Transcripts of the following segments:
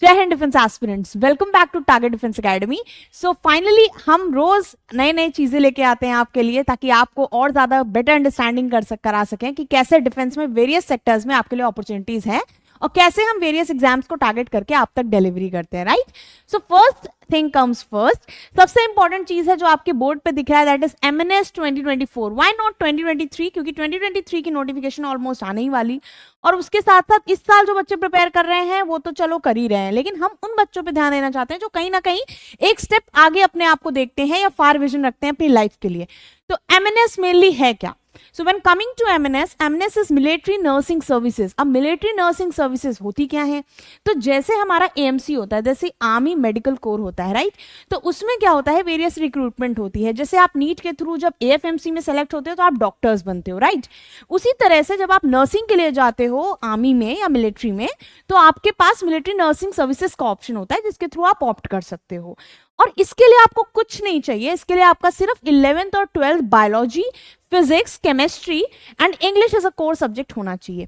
जय Hind defence aspirants, welcome back to target defence academy. So finally हम रोज नए नए चीजें लेके आते हैं आपके लिए, ताकि आपको और ज्यादा बेटर अंडरस्टैंडिंग करा सकें कि कैसे डिफेंस में वेरियस सेक्टर्स में आपके लिए अपॉर्चुनिटीज हैं और कैसे हम वेरियस एग्जाम्स को टारगेट करके आप तक डिलीवरी करते हैं, right. So first thing comes first, सबसे इंपॉर्टेंट चीज है जो आपके बोर्ड पे दिख रहा है, that is MNS 2024। Why not 2023? क्योंकि 2023 की नोटिफिकेशन ऑलमोस्ट आने ही वाली, और उसके साथ साथ इस साल जो बच्चे प्रिपेयर कर रहे हैं वो तो चलो कर ही रहे हैं, लेकिन हम उन बच्चों पे ध्यान देना चाहते हैं जो कहीं ना कहीं एक स्टेप आगे अपने आप को देखते हैं या फार विजन रखते हैं अपनी लाइफ के लिए। तो एमएनएस मेनली है क्या? So when coming to MNS, MNS is military nursing services. अब मिलिट्री नर्सिंग सर्विसेज होती क्या है? तो जैसे हमारा AMC होता है, जैसे आर्मी मेडिकल कोर होता है, राइट, तो उसमें क्या होता है, वेरियस रिक्रूटमेंट होती है। जैसे आप नीट के थ्रू जब AFMC में सेलेक्ट होते हो तो आप डॉक्टर्स बनते हो, राइट। उसी तरह से जब आप नर्सिंग के लिए जाते हो आर्मी में या मिलिट्री में, तो आपके पास मिलिट्री नर्सिंग सर्विसेज का ऑप्शन होता है जिसके थ्रू आप ऑप्ट कर सकते हो। और इसके लिए आपको कुछ नहीं चाहिए, इसके लिए आपका सिर्फ 11th और 12th biology, physics, chemistry and English as a core subject होना चाहिए।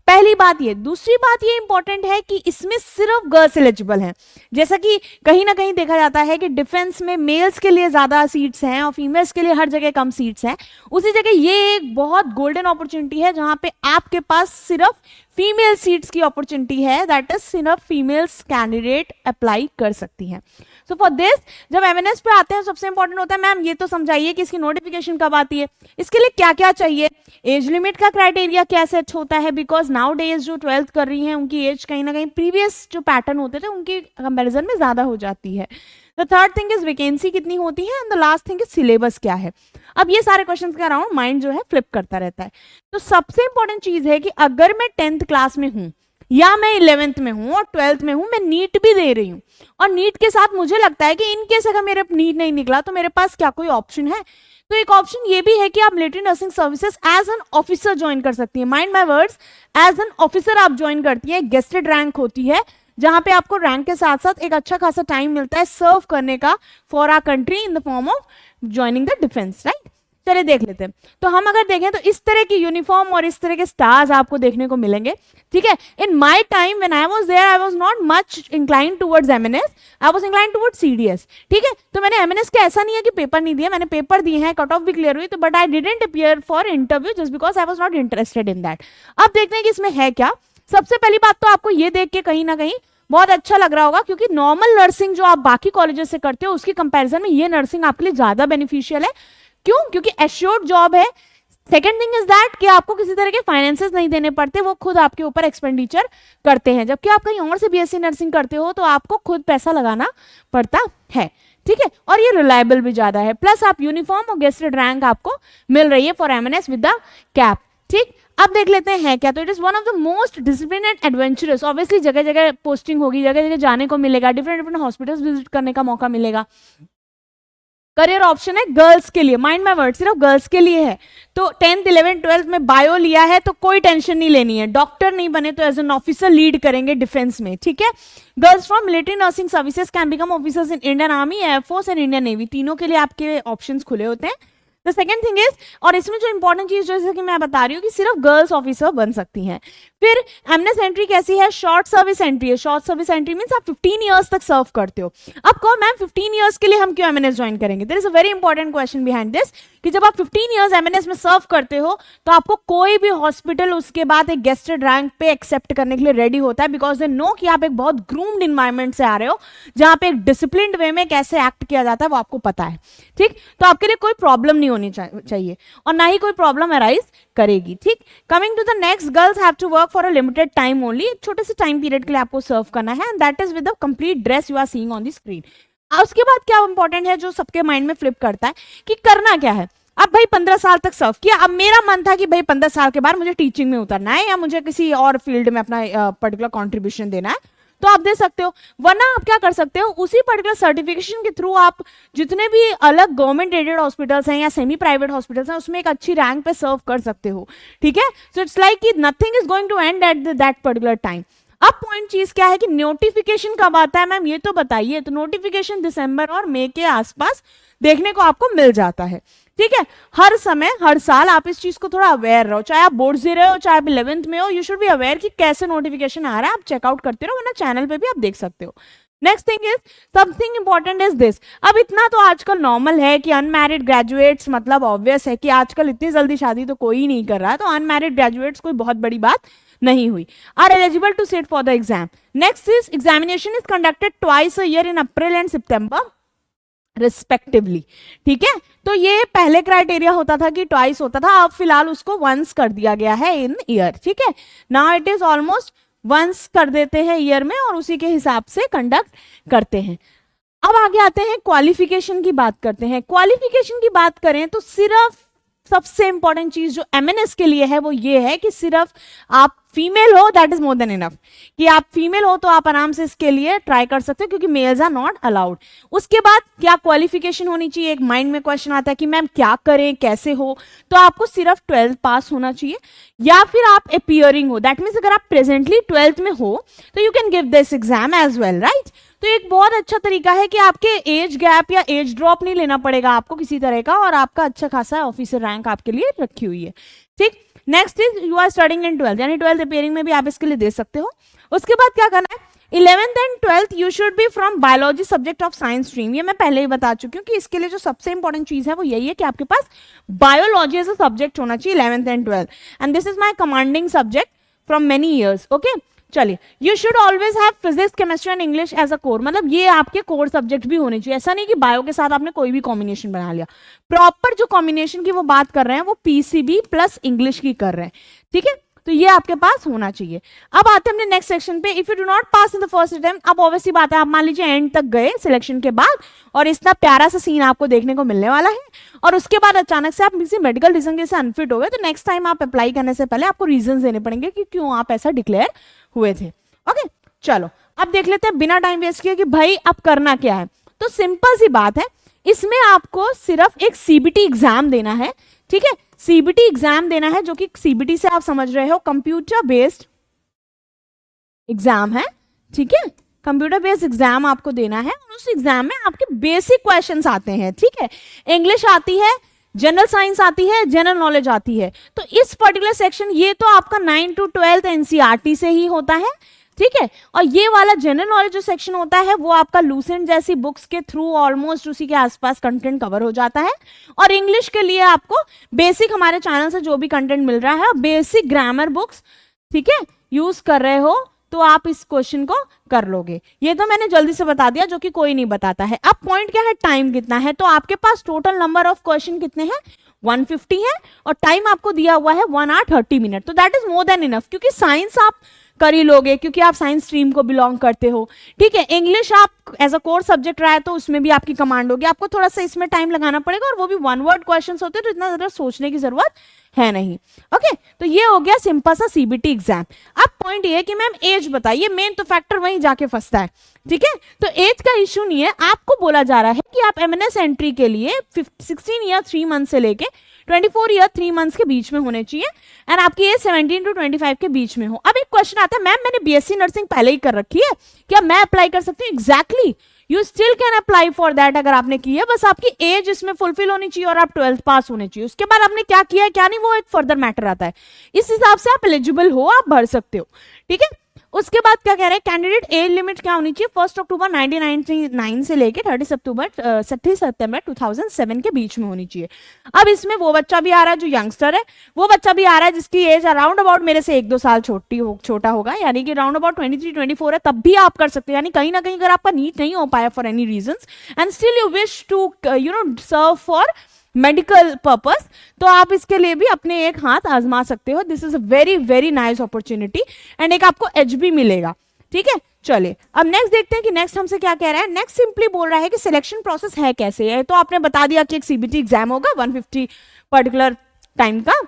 पहली बात ये। दूसरी बात ये इंपॉर्टेंट है कि इसमें सिर्फ गर्ल्स एलिजिबल हैं। जैसा कि कहीं ना कहीं देखा जाता है कि डिफेंस में मेल्स के लिए ज्यादा सीट्स हैं और फीमेल्स के लिए हर जगह कम सीट्स हैं, उसी जगह ये एक बहुत गोल्डन अपॉर्चुनिटी है जहां पे आपके पास सिर्फ फीमेल सीट्स की अपॉर्चुनिटी है, दैट इज सिर्फ फीमेल्स कैंडिडेट अप्लाई कर सकती हैं। सो फॉर दिस जब एमएनएस पे आते हैं सबसे इंपॉर्टेंट होता है, मैम ये तो समझाइए कि इसकी नोटिफिकेशन कब आती है, इसके लिए क्या क्या चाहिए, एज लिमिट का क्राइटेरिया क्या सेट होता है, बिकॉज नाउ डेज जो 12th कर रही हैं उनकी एज कहीं ना कहीं प्रीवियस जो पैटर्न होते थे उनके कंपैरिजन में ज्यादा हो जाती है। The third thing is vacancy कितनी होती है, and the last thing is syllabus क्या है। अब ये सारे क्वेश्चंस के अराउंड माइंड जो है फ्लिप करता रहता है। तो सबसे इंपॉर्टेंट चीज है कि अगर मैं 10th क्लास में हूं या मैं 11th में हूं और 12th में हूं, मैं नीट भी दे रही हूं, और नीट के साथ मुझे लगता है कि इनकेस अगर मेरे नीट नहीं निकला तो मेरे पास क्या कोई ऑप्शन है, तो एक ऑप्शन ये भी है कि आप military nursing services as an officer join कर सकती है। Mind my words, as an officer आप ज्वाइन करती है। गेस्टेड रैंक होती है जहां पे आपको रैंक के साथ साथ एक अच्छा खासा टाइम मिलता है सर्व करने का for our country in the form of joining the defence, right. चलिए देख लेते हैं। तो हम अगर देखें तो इस तरह की यूनिफॉर्म और इस तरह के स्टार्स आपको देखने को मिलेंगे, ठीक है। In my time when I was there I was not much incline towards MNS, I was incline towards CDS, ठीक है। तो मैंने एमएनएस के ऐसा नहीं है कि पेपर नहीं दिया, मैंने पेपर दिए हैं, कट ऑफ भी क्लियर हुई, तो but I didn't appear for interview just because I was not interested in that. अब देखते हैं कि इसमें है क्या। सबसे पहली बात तो आपको ये देख के कहीं ना कहीं बहुत अच्छा लग रहा होगा, क्योंकि नॉर्मल नर्सिंग जो आप बाकी कॉलेजेस से करते हो उसकी कंपैरिजन में ये नर्सिंग आपके लिए ज्यादा बेनिफिशियल है। क्यों? क्योंकि एश्योर्ड जॉब है। सेकेंड थिंग इज दैट कि आपको किसी तरह के फाइनेंसेस नहीं देने पड़ते, वो खुद आपके ऊपर एक्सपेंडिचर करते हैं। जबकि आप कहीं और से BSc नर्सिंग करते हो तो आपको खुद पैसा लगाना पड़ता है, ठीक है। और ये रिलायबल भी ज्यादा है, प्लस आप यूनिफॉर्म और गेस्टेड रैंक आपको मिल रही है for MNS with the cap, ठीक। अब देख लेते हैं क्या। तो it is one of the most discipline and adventurous. Obviously जगह जगह पोस्टिंग होगी, जगह जगह जाने को मिलेगा, डिफरेंट डिफरेंट हॉस्पिटल्स विजिट करने का मौका मिलेगा। करियर ऑप्शन है गर्ल्स के लिए, माइंड माय वर्ड, सिर्फ गर्ल्स के लिए है। तो 10th 11th 12th में बायो लिया है तो कोई टेंशन नहीं लेनी है, डॉक्टर नहीं बने तो एज एन ऑफिसर लीड करेंगे डिफेंस में, ठीक है। Girls from military nursing services can become officers in Indian army, air force and Indian navy. तीनों के लिए आपके ऑप्शंस खुले होते हैं। द सेकेंड थिंग इज, और इसमें जो इंपॉर्टेंट चीज जैसे कि मैं बता रही हूँ कि सिर्फ गर्ल्स ऑफिसर बन सकती हैं। फिर एमएनएस एंट्री कैसी है? शॉर्ट सर्विस एंट्री है। शॉर्ट सर्विस एंट्री मींस आप 15 इयर्स तक सर्व करते हो। अब कहो मैम 15 इयर्स के लिए हम क्यों एमएनएस ज्वाइन करेंगे? There is a very important question behind this, कि जब आप 15 इयर्स एमएनएस में सर्व करते हो तो आपको कोई भी हॉस्पिटल उसके बाद एक गेस्टेड रैंक पे एक्सेप्ट करने के लिए रेडी होता है, बिकॉज दे नो कि आप एक बहुत ग्रूम्ड इन्वायरमेंट से आ रहे हो जहां पे एक डिसिप्लिन्ड वे में कैसे एक्ट किया जाता है वो आपको पता है, ठीक। तो आपके लिए कोई प्रॉब्लम नहीं होनी चाहिए और ना ही कोई प्रॉब्लम अराइज करेगी, ठीक। Coming to the next, girls have to work for a limited time only. एक छोटे से टाइम पीरियड के लिए आपको सर्व करना है, and that is with the complete dress you are seeing on the screen. उसके बाद क्या इंपॉर्टेंट है जो सबके माइंड में फ्लिप करता है कि करना क्या है। अब भाई 15 साल तक सर्व किया, अब मेरा मन था कि भाई 15 साल के बाद मुझे टीचिंग में उतरना है या मुझे किसी और फील्ड में अपना पर्टिकुलर कॉन्ट्रीब्यूशन देना है, तो आप दे सकते हो। वरना आप क्या कर सकते हो, उसी पर्टिकुलर सर्टिफिकेशन के थ्रू आप जितने भी अलग गवर्नमेंट एडेड हॉस्पिटल्स हैं या सेमी प्राइवेट हॉस्पिटल्स हैं उसमें एक अच्छी रैंक पे सर्व कर सकते हो, ठीक है। सो इट्स लाइक कि nothing is going to end at that particular time. अब पॉइंट चीज क्या है कि नोटिफिकेशन कब आता है मैम, ये तो बताइए। तो नोटिफिकेशन दिसंबर और मई के आसपास देखने को आपको मिल जाता है, ठीक है, हर समय हर साल आप इस चीज को थोड़ा अवेयर रहो, चाहे आप बोर्ड्स दे रहे हो चाहे आप 11th में हो, यू शुड बी अवेयर कि कैसे नोटिफिकेशन आ रहा है, आप चेकआउट करते रहो, वरना चैनल पे भी आप देख सकते हो। Next thing is something important is this. अब इतना तो आजकल नॉर्मल है कि अनमैरिड ग्रेजुएट्स, मतलब ऑब्वियस है कि आजकल इतनी जल्दी शादी तो कोई नहीं कर रहा है, तो अनमैरिड ग्रेजुएट्स कोई बहुत बड़ी बात नहीं हुई, are eligible to sit for the exam. Next is examination is conducted twice a year in April and September respectively. ठीक है, तो ये पहले क्राइटेरिया होता था कि ट्वाइस होता था, अब फिलहाल उसको वंस कर दिया गया है इन ईयर। ठीक है, now it is almost once कर देते हैं ईयर में और उसी के हिसाब से कंडक्ट करते हैं। अब आगे आते हैं क्वालिफिकेशन की बात करते हैं। क्वालिफिकेशन की बात करें तो सिर्फ सबसे इंपॉर्टेंट चीज जो एमएनएस के लिए है वो ये है कि सिर्फ आप फीमेल हो, that is more than enough. कि आप फीमेल हो तो आप आराम से इसके लिए ट्राई कर सकते हो, क्योंकि मेल्स आर नॉट अलाउड। उसके बाद क्या क्वालिफिकेशन होनी चाहिए, एक माइंड में क्वेश्चन आता है कि मैम क्या करें कैसे हो, तो आपको सिर्फ 12th पास होना चाहिए, या फिर आप अपीयरिंग हो, दैट मीन्स अगर आप प्रेजेंटली 12th में हो तो you can give this exam as well, right. तो एक बहुत अच्छा तरीका है कि आपके एज गैप या एज ड्रॉप नहीं लेना पड़ेगा आपको किसी तरह का, और आपका अच्छा खासा ऑफिसर रैंक आपके लिए रखी हुई है। ठीक, next is you are studying in 12th, यानी 12th अपियरिंग में भी आप इसके लिए दे सकते हो। उसके बाद क्या करना है, 11th and 12th you should be from biology subject of science stream. ये मैं पहले ही बता चुकी हूँ कि इसके लिए जो सबसे इंपॉर्टेंट चीज है वो यही है कि आपके पास बायोलॉजी एज अ सब्जेक्ट होना चाहिए 11th and 12th, and this is my commanding subject from many years. Okay, चलिए, you should always have physics chemistry and English as a core, मतलब ये आपके कोर सब्जेक्ट भी होने चाहिए। ऐसा नहीं कि बायो के साथ आपने कोई भी कॉम्बिनेशन बना लिया, प्रॉपर जो कॉम्बिनेशन की वो बात कर रहे हैं वो पीसीबी प्लस इंग्लिश की कर रहे हैं। ठीक है, तो ये आपके पास होना चाहिए। अब आते हैं अपने नेक्स्ट सेक्शन पे। If you do not pass in the first attempt, अब ऑब्वियसली बात है, आप मान लीजिए एंड तक गए सिलेक्शन के बाद और इतना प्यारा सा सीन आपको देखने को मिलने वाला है, और उसके बाद अचानक से आप किसी मेडिकल रीजन के से अनफिट हो गए, तो नेक्स्ट टाइम आप अप्लाई करने से पहले आपको रीजन देने पड़ेंगे कि क्यों आप ऐसा डिक्लेयर हुए थे। ओके, चलो अब देख लेते हैं बिना टाइम वेस्ट किए कि भाई अब करना क्या है। तो सिंपल सी बात है, इसमें आपको सिर्फ एक सीबीटी एग्जाम देना है। ठीक है, सीबीटी एग्जाम देना है, जो कि सीबीटी से आप समझ रहे हो कंप्यूटर बेस्ड एग्जाम है। ठीक है, कंप्यूटर बेस्ड एग्जाम आपको देना है, और उस एग्जाम में आपके बेसिक क्वेश्चंस आते हैं। ठीक है, इंग्लिश आती है, जनरल साइंस आती है, जनरल नॉलेज आती है। तो इस पर्टिकुलर सेक्शन ये तो आपका 9 to 12 एनसीईआरटी से ही होता है। ठीक है, और ये वाला जनरल नॉलेज जो सेक्शन होता है वो आपका लूसेंट जैसी बुक्स के थ्रू ऑलमोस्ट उसी के आसपास कंटेंट कवर हो जाता है। और इंग्लिश के लिए आपको बेसिक हमारे चैनल से जो भी कंटेंट मिल रहा है, बेसिक ग्रामर बुक्स, ठीक है, यूज कर रहे हो तो आप इस क्वेश्चन को कर लोगे। ये तो मैंने जल्दी से बता दिया, जो कि कोई नहीं बताता है। अब पॉइंट क्या है, टाइम कितना है। तो आपके पास टोटल नंबर ऑफ क्वेश्चन कितने हैं, 150 है, और टाइम आपको दिया हुआ है 1 hour 30 minutes। तो that is more than enough, क्योंकि साइंस आप कर ही लोगे क्योंकि आप साइंस स्ट्रीम को बिलोंग करते हो। ठीक है, इंग्लिश आप एज अ कोर सब्जेक्ट रहा है तो उसमें भी आपकी कमांड होगी, आपको थोड़ा सा इसमें टाइम लगाना पड़ेगा, और वो भी 1 word क्वेश्चंस होते हैं, तो इतना ज़्यादा सोचने की जरूरत है नहीं। ओके, तो ये हो गया सिंपल सा सीबीटी एग्जाम। अब पॉइंट ये है कि मैम एज बताइए, मेन तो फैक्टर वहीं जाके फंसता है। ठीक है, तो एज का इशू नहीं है, आपको बोला जा रहा है कि आप एमएनएस एंट्री के लिए 16 ईयर 3 months से लेके 24 ईयर 3 months के बीच में होने चाहिए, एंड आपकी एज 17 to 25 के बीच में हो। अब एक क्वेश्चन आता है, मैम मैंने बीएससी नर्सिंग पहले ही कर रखी है, क्या मैं अप्लाई कर सकती हूँ? Exactly, you still can apply for that. अगर आपने की है, बस आपकी एज इसमें फुलफिल होनी चाहिए और आप 12th पास होने चाहिए। उसके बाद आपने क्या किया है क्या नहीं, वो एक फर्दर मैटर आता है, इस हिसाब से आप एलिजिबल हो, आप भर सकते हो। ठीक है, उसके बाद क्या कह रहे हैं, कैंडिडेट एज लिमिट क्या होनी चाहिए, 1 October 1999 से लेके 30 सितंबर 2007 के बीच में होनी चाहिए। अब इसमें वो बच्चा भी आ रहा है जो यंगस्टर है, वो बच्चा भी आ रहा है जिसकी एज अराउंड अबाउट मेरे से 1-2 साल छोटा होगा, यानी कि राउंड अबाउट 23-24 है, तब भी आप कर सकते हो। यानी कहीं ना कहीं अगर आपका नीट नहीं हो पाया for any reasons and still you wish to serve for medical purpose, तो आप इसके लिए भी अपने एक हाथ आजमा सकते हो। This is a very very nice opportunity, and एक आपको एज भी मिलेगा। ठीक है, चलिए अब नेक्स्ट देखते हैं कि नेक्स्ट हमसे क्या कह रहा है। नेक्स्ट सिंपली बोल रहा है कि सिलेक्शन प्रोसेस है कैसे है। तो आपने बता दिया कि एक सीबीटी एग्जाम होगा 150 पर्टिकुलर टाइम का,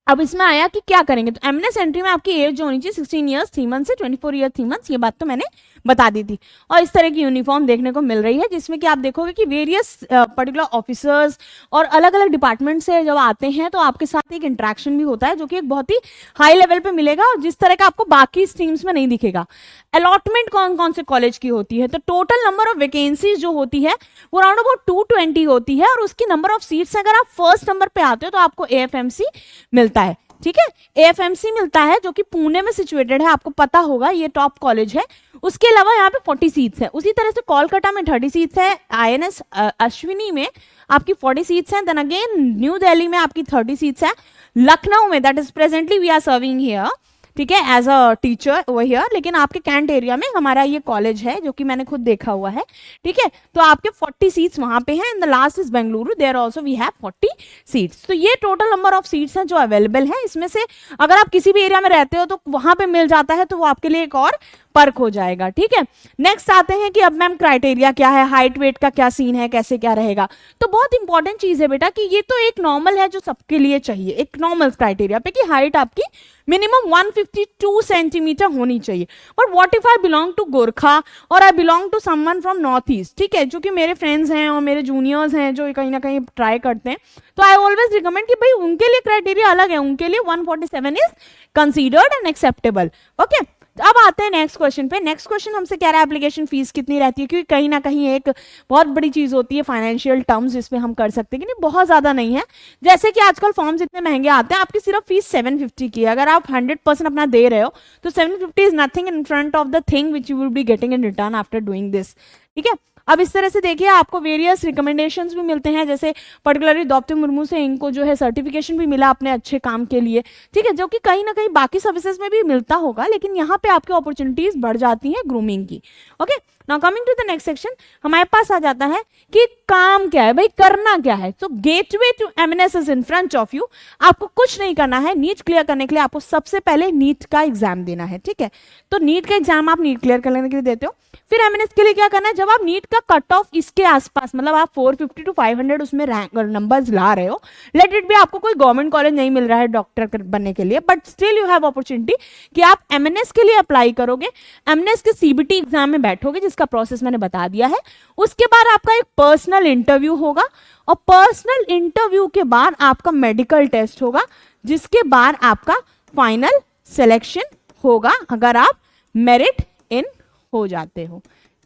अब इसमें आया कि क्या करेंगे, तो एमएनएस एंट्री में आपकी एज जो होनी चाहिए 16 ईयर्स 3 मंथ से 24 ईयर 3 मंथ्स, ये बात तो मैंने बता दी थी। और इस तरह की यूनिफॉर्म देखने को मिल रही है जिसमें कि आप देखोगे कि वेरियस पर्टिकुलर ऑफिसर्स और अलग अलग डिपार्टमेंट से जब आते हैं तो आपके साथ एक इंटरेक्शन भी होता है जो कि एक बहुत ही हाई लेवल पे मिलेगा और जिस तरह का आपको बाकी स्ट्रीम्स में नहीं दिखेगा। अलॉटमेंट कौन कौन से कॉलेज की होती है, तो टोटल नंबर ऑफ वैकेंसीज जो होती है वो अराउंड अबाउट 220 होती है और उसकी नंबर ऑफ सीट्स अगर आप फर्स्ट नंबर पे आते हो तो आपको एएफएमसी मिलता है। ठीक है, एएफएमसी मिलता है जो कि पुणे में सिचुएटेड है, आपको पता होगा ये टॉप कॉलेज है। उसके अलावा यहाँ पे 40 सीट्स है। उसी तरह से कोलकाता में 30 सीट्स है, आईएनएस अश्विनी में आपकी 40 सीट्स हैं, देन अगेन न्यू दिल्ली में आपकी 30 सीट्स है, लखनऊ में that is presently we are serving here, ठीक है, as a teacher over here, लेकिन आपके कैंट एरिया में हमारा ये कॉलेज है जो कि मैंने खुद देखा हुआ है। ठीक है, तो आपके 40 सीट्स वहां पे हैं। In the last is Bengaluru, there also we have 40 seats. तो ये टोटल नंबर ऑफ सीट्स हैं जो अवेलेबल है। इसमें से अगर आप किसी भी एरिया में रहते हो तो वहां पे मिल जाता है तो वो आपके लिए एक और पर्क हो जाएगा। ठीक है, नेक्स्ट आते हैं कि अब मैम क्राइटेरिया क्या है, हाइट वेट का क्या सीन है, कैसे क्या रहेगा। तो बहुत इंपॉर्टेंट चीज है बेटा कि ये तो एक नॉर्मल है जो सबके लिए चाहिए, एक नॉर्मल क्राइटेरिया पे कि हाइट आपकी मिनिमम 152 सेंटीमीटर होनी चाहिए। But what if I belong to Gorkha और I belong to someone from north east, ठीक है, जो कि मेरे फ्रेंड्स हैं और मेरे जूनियर्स हैं जो कहीं ना कहीं ट्राई करते हैं, तो आई ऑलवेज रिकमेंड कि भाई उनके लिए क्राइटेरिया अलग है, उनके लिए 147 is considered and acceptable. Okay, अब आते हैं नेक्स्ट क्वेश्चन पे। नेक्स्ट क्वेश्चन हमसे कह रहा है एप्लीकेशन फीस कितनी रहती है, क्योंकि कहीं ना कहीं एक बहुत बड़ी चीज होती है फाइनेंशियल टर्म्स जिसमें हम कर सकते हैं कि नहीं, बहुत ज्यादा नहीं है। जैसे कि आजकल फॉर्म्स इतने महंगे आते हैं, आपकी सिर्फ फीस 750 की है। अगर आप 100% अपना दे रहे हो तो 750 is nothing in front of the thing which you will be getting in return after doing this. ठीक है, अब इस तरह से देखिए आपको वेरियस रिकमेंडेशंस भी मिलते हैं, जैसे पर्टिकुलरली द्रौपदी मुर्मू से इनको जो है सर्टिफिकेशन भी मिला अपने अच्छे काम के लिए। ठीक है, जो कि कहीं ना कहीं बाकी सर्विसेज में भी मिलता होगा, लेकिन यहाँ पे आपकी अपॉर्चुनिटीज बढ़ जाती हैं ग्रूमिंग की। Okay, now coming to the next section, हमारे पास आ जाता है कि काम क्या है भाई, करना क्या है। तो gateway to MNS is in front of you. आपको कुछ नहीं करना है, नीट क्लियर करने के लिए आपको सबसे पहले नीट का एग्जाम देना है। ठीक है, तो नीट का एग्जाम आप नीट क्लियर करने के लिए देते हो। फिर एमएनएस के लिए क्या करना है, जब आप नीट का कट ऑफ इसके आसपास, मतलब आप 450 टू 500 उसमें रैंक नंबर्स ला रहे हो, लेट इट भी आपको कोई गवर्नमेंट कॉलेज नहीं मिल रहा है डॉक्टर बनने के लिए, but still you have opportunity कि आप एमएनएस के लिए अप्लाई करोगे, एमएनएस के सीबीटी एग्जाम में बैठोगे जिसका प्रोसेस मैंने बता दिया है। उसके बाद आपका एक पर्सनल इंटरव्यू होगा और पर्सनल इंटरव्यू के बाद आपका मेडिकल टेस्ट होगा, जिसके बाद आपका फाइनल सिलेक्शन होगा अगर आप मेरिट इन हो जाते हो।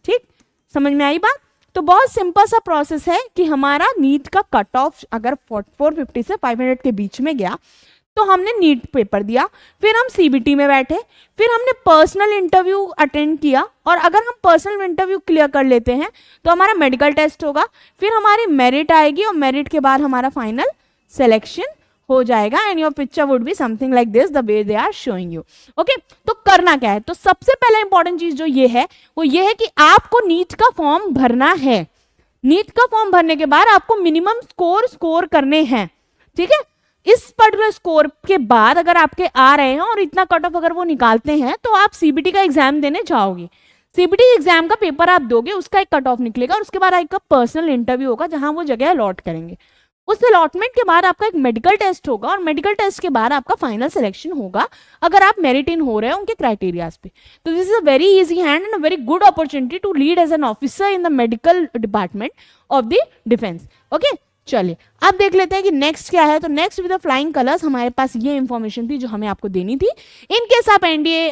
ठीक, समझ में आई बात। तो बहुत सिंपल सा प्रोसेस है कि हमारा नीट का कट ऑफ अगर 450 से 500 के बीच में गया तो हमने नीट पेपर दिया, फिर हम सीबीटी में बैठे, फिर हमने पर्सनल इंटरव्यू अटेंड किया, और अगर हम पर्सनल इंटरव्यू क्लियर कर लेते हैं तो हमारा मेडिकल टेस्ट होगा, फिर हमारी मेरिट आएगी और मेरिट के बाद हमारा फाइनल सिलेक्शन हो जाएगा and your picture would be something like this the way they are showing you. Okay, तो करना क्या है, तो सबसे पहले इंपॉर्टेंट चीज जो ये है वो ये है कि आपको नीट का फॉर्म भरना है। नीट का फॉर्म भरने के बाद आपको मिनिमम स्कोर करने हैं। ठीक है, इस पर्टिकुलर स्कोर के बाद अगर आपके आ रहे हैं और इतना कट ऑफ अगर वो निकालते हैं तो आप सीबीटी का एग्जाम देने जाओगे। सीबीटी एग्जाम का पेपर आप दोगे, उसका एक कट ऑफ निकलेगा और उसके बाद आपका पर्सनल इंटरव्यू होगा जहां वो जगह अलॉट करेंगे। उस अलॉटमेंट के बाद आपका एक मेडिकल टेस्ट होगा और मेडिकल टेस्ट के बाद आपका फाइनल सिलेक्शन होगा अगर आप मेरिट इन हो रहे हो उनके क्राइटेरियाज पे। तो this is a very easy hand and a very good opportunity to lead as an officer in the medical department of the defence. Okay, चलिए अब देख लेते हैं कि नेक्स्ट क्या है। तो next with the flying colours हमारे पास ये इंफॉर्मेशन थी जो हमें आपको देनी थी। इन केस आप एनडीए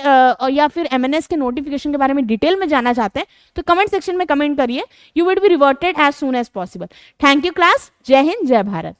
या फिर एमएनएस के नोटिफिकेशन के बारे में डिटेल में जानना चाहते हैं तो कमेंट सेक्शन में कमेंट करिए, you will be reverted as soon as possible. Thank you class, Jai Hind, जय भारत।